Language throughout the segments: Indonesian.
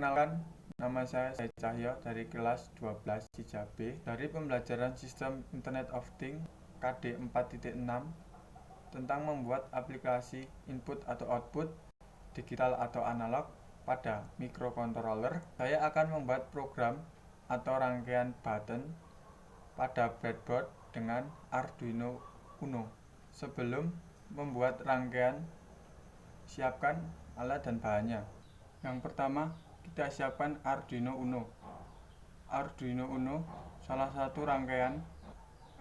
Perkenalkan, nama saya Zaid Cahyo dari kelas 12 Cicabe dari pembelajaran Sistem Internet of Things KD 4.6 tentang membuat aplikasi input atau output digital atau analog pada microcontroller. Saya akan membuat program atau rangkaian button pada breadboard dengan Arduino Uno. Sebelum membuat rangkaian, siapkan alat dan bahannya. Yang pertama, kita siapkan Arduino Uno. Arduino Uno salah satu rangkaian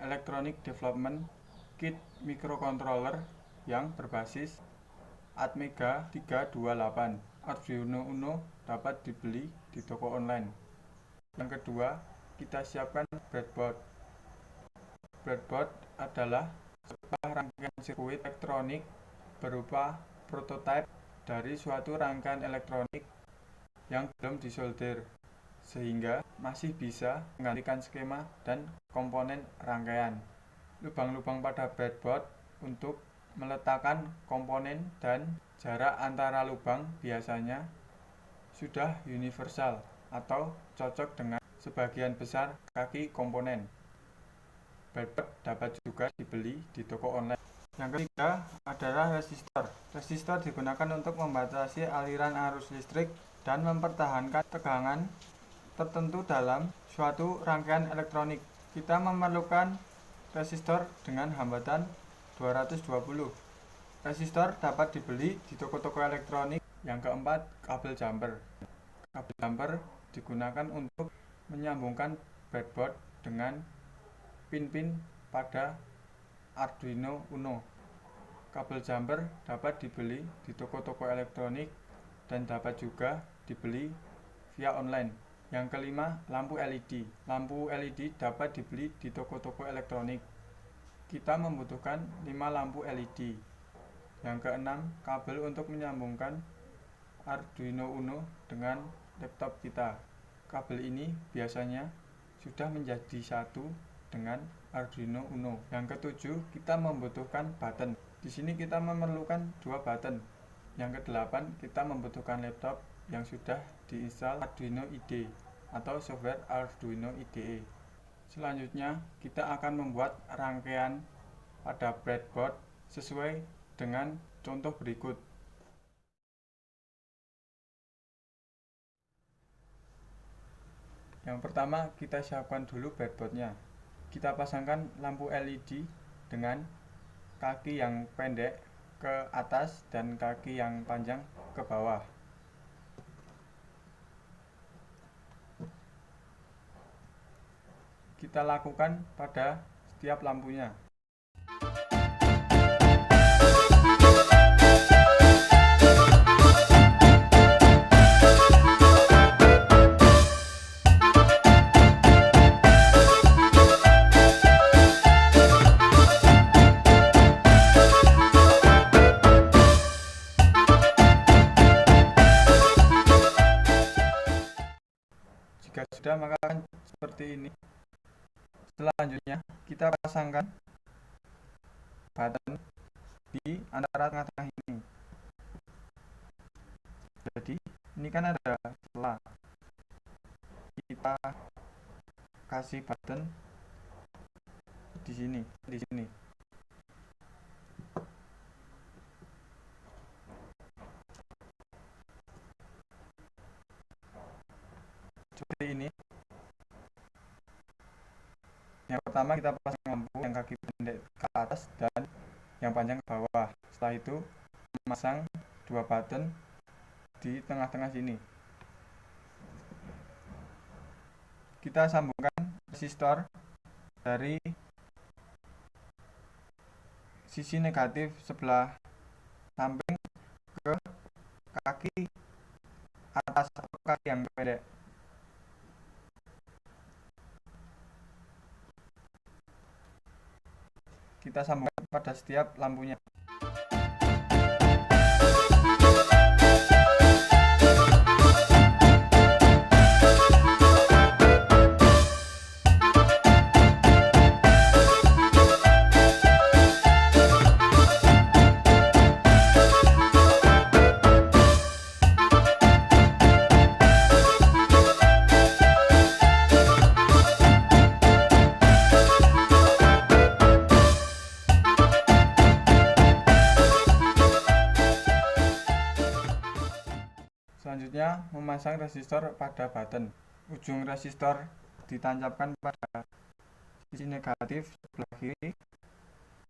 Electronic Development Kit microcontroller yang berbasis Atmega 328. Arduino Uno dapat dibeli di toko online. Yang kedua, kita siapkan breadboard. Breadboard adalah sebuah rangkaian sirkuit elektronik berupa prototipe dari suatu rangkaian elektronik yang belum disolder, sehingga masih bisa menggantikan skema dan komponen rangkaian. Lubang-lubang pada breadboard untuk meletakkan komponen dan jarak antara lubang biasanya sudah universal atau cocok dengan sebagian besar kaki komponen. Breadboard dapat juga dibeli di toko online. Yang ketiga adalah resistor. Resistor digunakan untuk membatasi aliran arus listrik dan mempertahankan tegangan tertentu dalam suatu rangkaian elektronik. Kita memerlukan resistor dengan hambatan 220. Resistor dapat dibeli di toko-toko elektronik. Yang keempat, kabel jumper. Kabel jumper digunakan untuk menyambungkan breadboard dengan pin-pin pada Arduino Uno. Kabel jumper dapat dibeli di toko-toko elektronik dan dapat juga dibeli via online. Yang kelima, lampu LED. Lampu LED dapat dibeli di toko-toko elektronik. Kita membutuhkan 5 lampu LED. Yang keenam, kabel untuk menyambungkan Arduino Uno dengan laptop kita. Kabel ini biasanya sudah menjadi satu dengan Arduino Uno. Yang ketujuh, kita membutuhkan button. Di sini kita memerlukan 2 button. Yang kedelapan, kita membutuhkan laptop yang sudah diinstal Arduino IDE atau software Arduino IDE. Selanjutnya, kita akan membuat rangkaian pada breadboard sesuai dengan contoh berikut. Yang pertama, kita siapkan dulu breadboardnya. Kita pasangkan lampu LED dengan kaki yang pendek ke atas dan kaki yang panjang ke bawah. Kita lakukan pada setiap lampunya. Jika sudah, maka akan seperti ini. Selanjutnya, kita pasangkan button di antara tengah-tengah ini. Jadi, ini kan ada celah. Kita kasih button di sini. Seperti ini. Yang pertama, kita pasang lampu yang kaki pendek ke atas dan yang panjang ke bawah. Setelah itu, memasang 2 button di tengah-tengah sini. Kita sambungkan resistor dari sisi negatif sebelah samping ke kaki atas atau kaki yang pendek. Kita sambungkan pada setiap lampunya. Selanjutnya, memasang resistor pada button. Ujung resistor ditancapkan pada sisi negatif sebelah kiri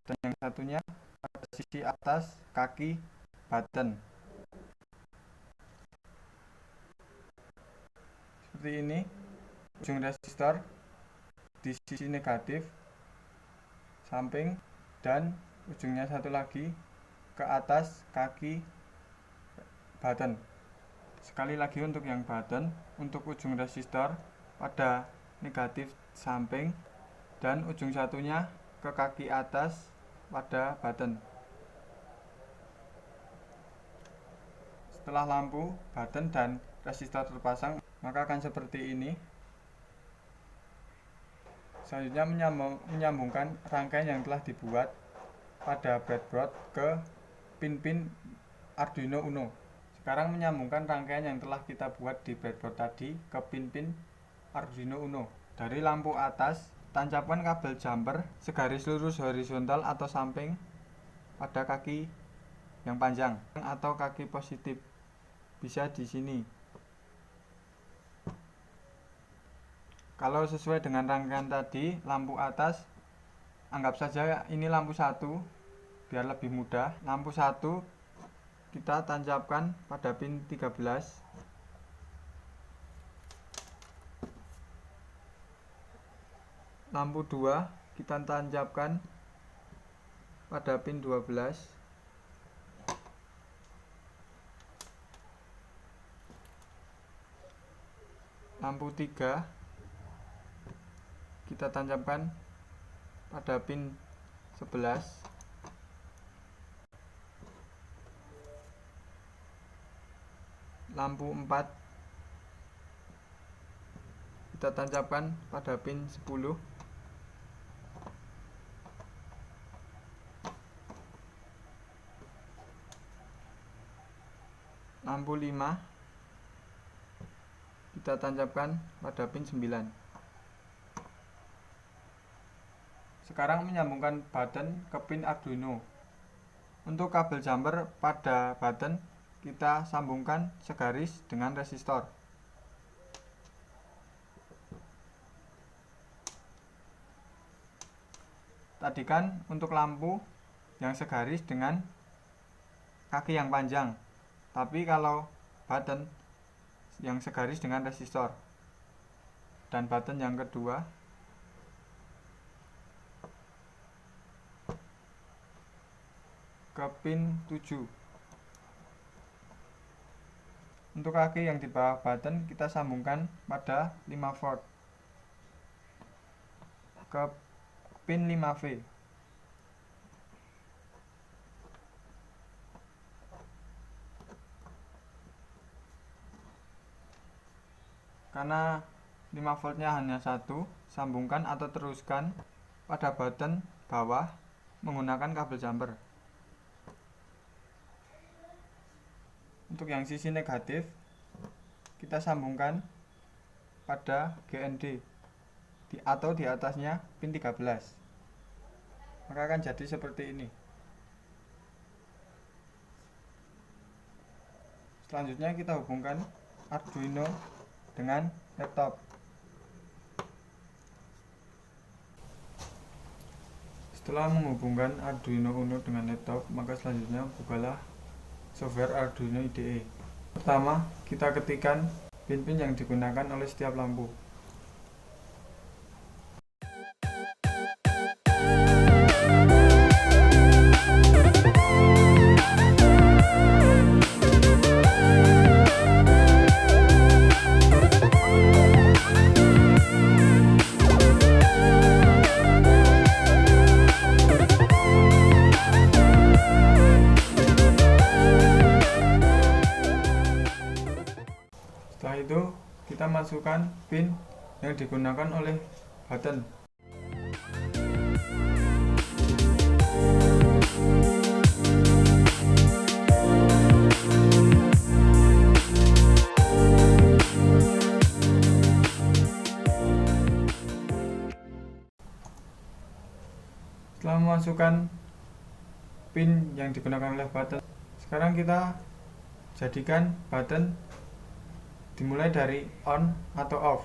dan yang satunya pada sisi atas kaki button. Seperti ini, ujung resistor di sisi negatif samping dan ujungnya satu lagi ke atas kaki button. Sekali lagi untuk yang button, untuk ujung resistor pada negatif samping dan ujung satunya ke kaki atas pada button. Setelah lampu, button dan resistor terpasang, maka akan seperti ini. Selanjutnya menyambungkan rangkaian yang telah dibuat pada breadboard ke pin-pin Arduino Uno. Sekarang menyambungkan rangkaian yang telah kita buat di breadboard tadi ke pin-pin Arduino Uno. Dari lampu atas, tancapkan kabel jumper segaris lurus horizontal atau samping pada kaki yang panjang atau kaki positif. Bisa di sini. Kalau sesuai dengan rangkaian tadi, lampu atas, anggap saja ini lampu 1 biar lebih mudah. Lampu 1 kita tancapkan pada pin 13. Lampu 2 kita tancapkan pada pin 12. Lampu 3 kita tancapkan pada pin 11. Lampu 4 kita tancapkan pada pin 10. Lampu 5 kita tancapkan pada pin 9. Sekarang menyambungkan button ke pin Arduino. Untuk kabel jumper pada button kita sambungkan segaris dengan resistor. Tadi kan untuk lampu yang segaris dengan kaki yang panjang, tapi kalau button yang segaris dengan resistor. Dan button yang kedua ke pin 7. Untuk kaki yang di bawah button kita sambungkan pada 5 volt ke pin 5V. Karena 5 voltnya hanya satu, sambungkan atau teruskan pada button bawah menggunakan kabel jumper. Untuk yang sisi negatif kita sambungkan pada GND atau di atasnya pin 13. Maka akan jadi seperti ini. Selanjutnya kita hubungkan Arduino dengan laptop. Setelah menghubungkan Arduino Uno dengan laptop, maka selanjutnya bukalah software Arduino IDE. Pertama, kita ketikkan pin-pin yang digunakan oleh setiap lampu. Setelah itu kita masukkan pin yang digunakan oleh button. Setelah memasukkan pin yang digunakan oleh button, sekarang kita jadikan button dimulai dari on atau off.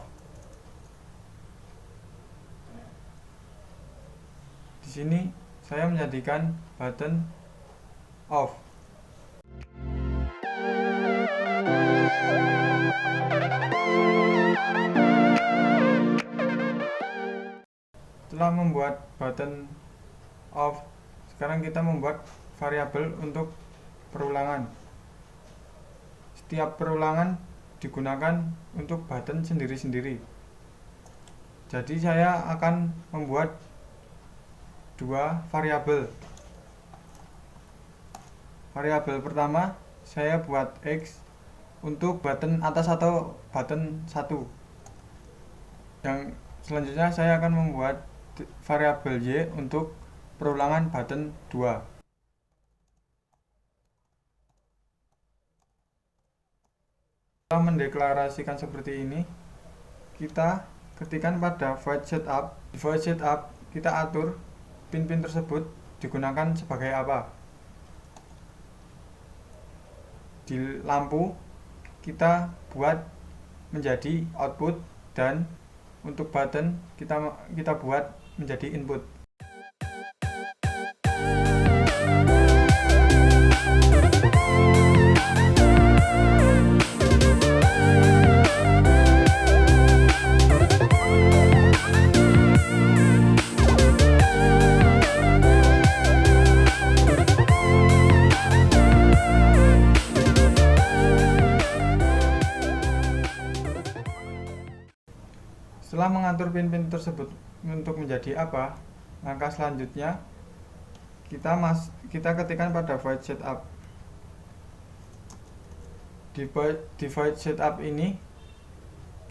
Di sini saya menjadikan button off. Setelah membuat button off, sekarang kita membuat variabel untuk perulangan. Setiap perulangan digunakan untuk button sendiri-sendiri. Jadi saya akan membuat dua variabel. Variabel pertama saya buat X untuk button atas atau button 1. Yang selanjutnya saya akan membuat variabel Y untuk perulangan button 2. Setelah mendeklarasikan seperti ini, kita ketikkan pada void setup. Di void setup kita atur pin-pin tersebut digunakan sebagai apa. Di lampu kita buat menjadi output, dan untuk button kita buat menjadi input. Setelah mengatur pin-pin tersebut untuk menjadi apa, langkah selanjutnya kita ketikkan pada void setup. Di void setup ini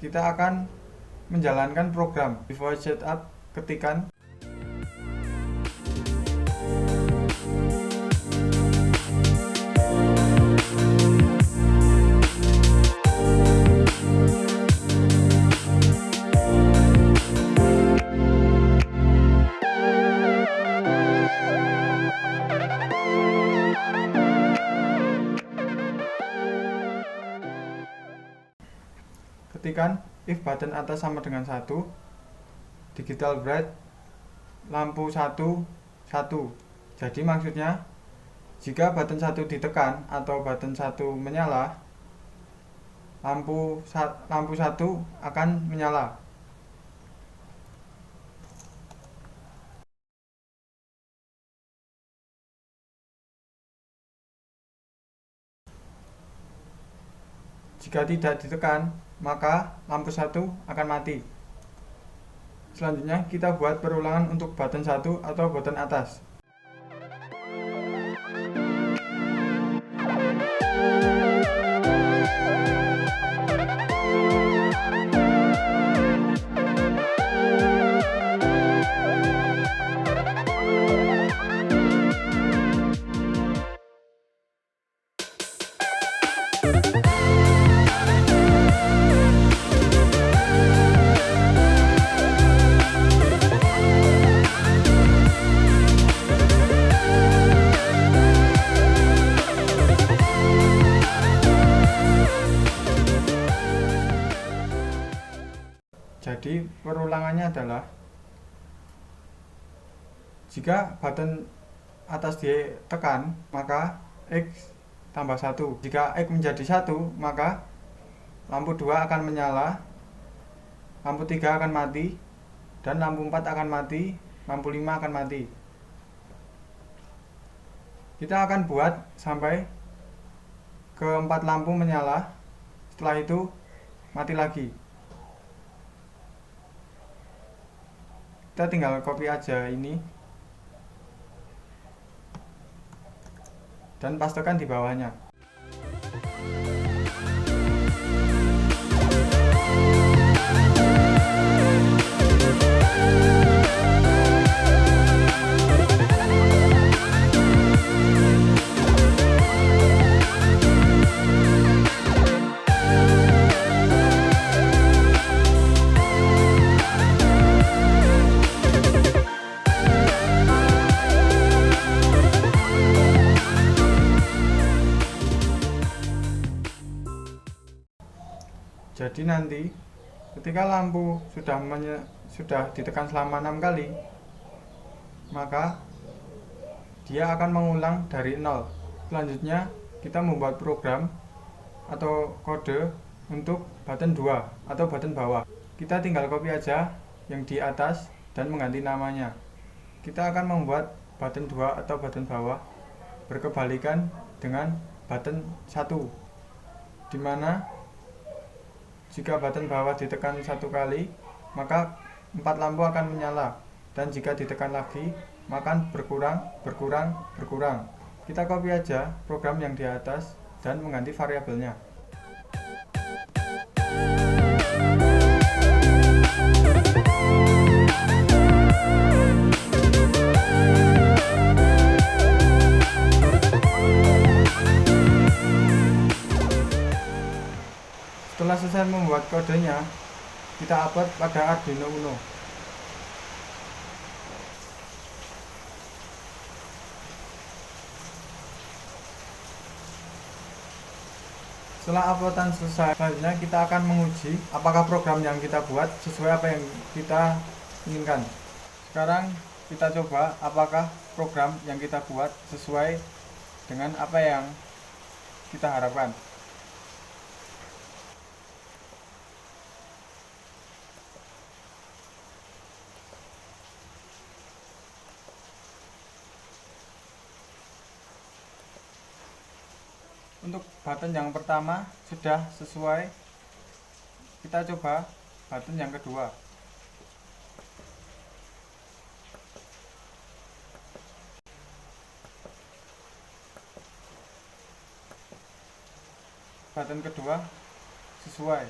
kita akan menjalankan program. Di void setup ketikkan if button atas sama dengan 1, digital bright lampu 1 1. Jadi maksudnya jika button 1 ditekan atau button 1 menyala, lampu 1 akan menyala. Jika tidak ditekan, maka lampu 1 akan mati. Selanjutnya kita buat perulangan untuk button 1 atau button atas. Jadi perulangannya adalah jika button atas ditekan, maka X tambah 1. Jika X menjadi 1, maka lampu 2 akan menyala, lampu 3 akan mati, dan lampu 4 akan mati, lampu 5 akan mati. Kita akan buat sampai keempat lampu menyala, setelah itu mati lagi. Kita tinggal copy aja ini dan pastekan di bawahnya. Jadi nanti ketika lampu sudah ditekan selama 6 kali, maka dia akan mengulang dari 0. Selanjutnya kita membuat program atau kode untuk button 2 atau button bawah. Kita tinggal copy aja yang di atas dan mengganti namanya. Kita akan membuat button 2 atau button bawah berkebalikan dengan button 1, dimana jika button bawah ditekan 1 kali, maka 4 lampu akan menyala, dan jika ditekan lagi, maka berkurang. Kita copy aja program yang di atas dan mengganti variabelnya. Setelah selesai membuat kodenya, kita upload pada Arduino Uno. Setelah uploadan selesai, selanjutnya kita akan menguji apakah program yang kita buat sesuai apa yang kita inginkan. Sekarang kita coba apakah program yang kita buat sesuai dengan apa yang kita harapkan. Untuk button yang pertama sudah sesuai. Kita coba button yang kedua. Button kedua sesuai.